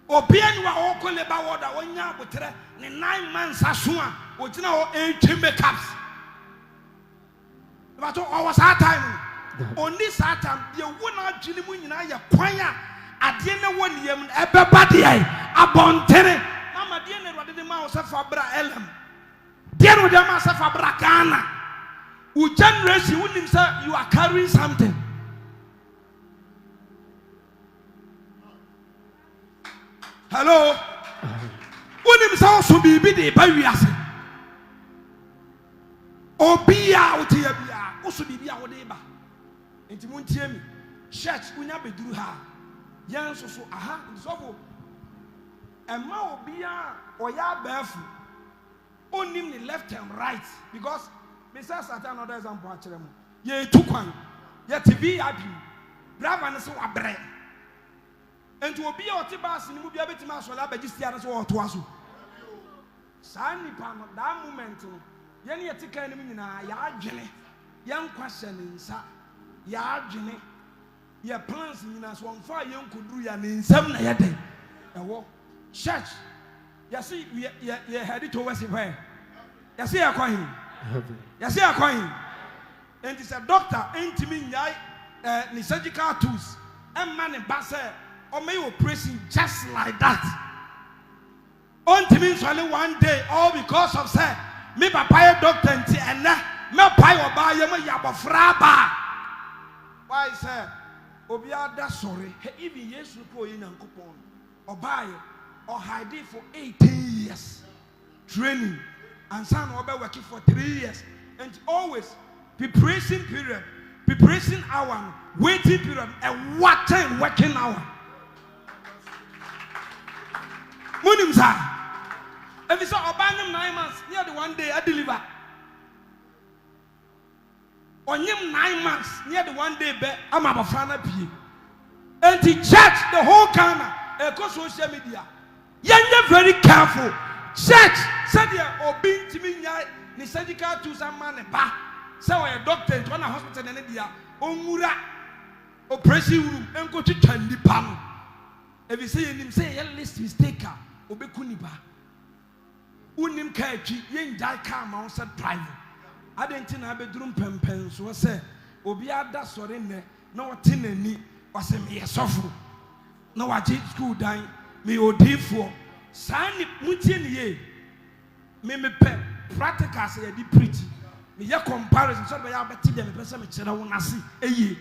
Obian wa oko leba ward a wonya abotre ne 9 months aso a ogina ho entwe makeups. But was that time only Satan the one adwene mu nyina ye kwan a ade ne won yam ebeba de ai abontere mama de ne rode de ma wo sefa bra elam de no de ma sefa bra Ghana u generation unim say you are carrying something. Hello. Unim say so bibi de ba wiase obia otia bia oso bibia wo de ba enti montie mi church unya beduru ha yan so aha nsofo emma obia oya bafu onim ni left and right because me say Satan another example akere mo ye tukwan ye tv abi brava ne so wabre enti obia otibas ni mu bia betima asola abagisia ne so otoaso sa nipa no that moment no yen ye tika ni nyina ya adwene yen kwahye ne nsa ya adwene ye plans nyina so onfa yen koduru ya ne nsam na ye den ewo church you see ye headed towards where you see akwan you see akwan and it's a doctor intimi nyai ni surgical tools and man e ba say o may operation just like that ontimi only one day all because of say me papa doctor nti ena me pai oba ye me yabofra ba why say obi ada sorry even yesu ko ye nyankopon oba ye or hide for 18 years training and son oba working for 3 years and always preparation period preparation hour waiting period and what time working hour munim sa. If it's about 9 months, near the one day I deliver. On him 9 months, near the one day I'm a Bafana P. And the church, the whole Ghana, across social media. You're very careful. Church said or being to me, the surgical to some man and ba. So a doctor in one hospital in India, Omura, operation room, and go to Chandy Pam. If you see him say, let's mistake her, Obekuniba. Unim kachi yen jai ka ma on said private adenti na bedrum pempen so say obi ada sore ne na wote nani wase me yesofo na waje school dan me odifo sani mutie ne ye me pe practical say di preach me ye comparison so be ya beti dem me pese me kire wo nase eye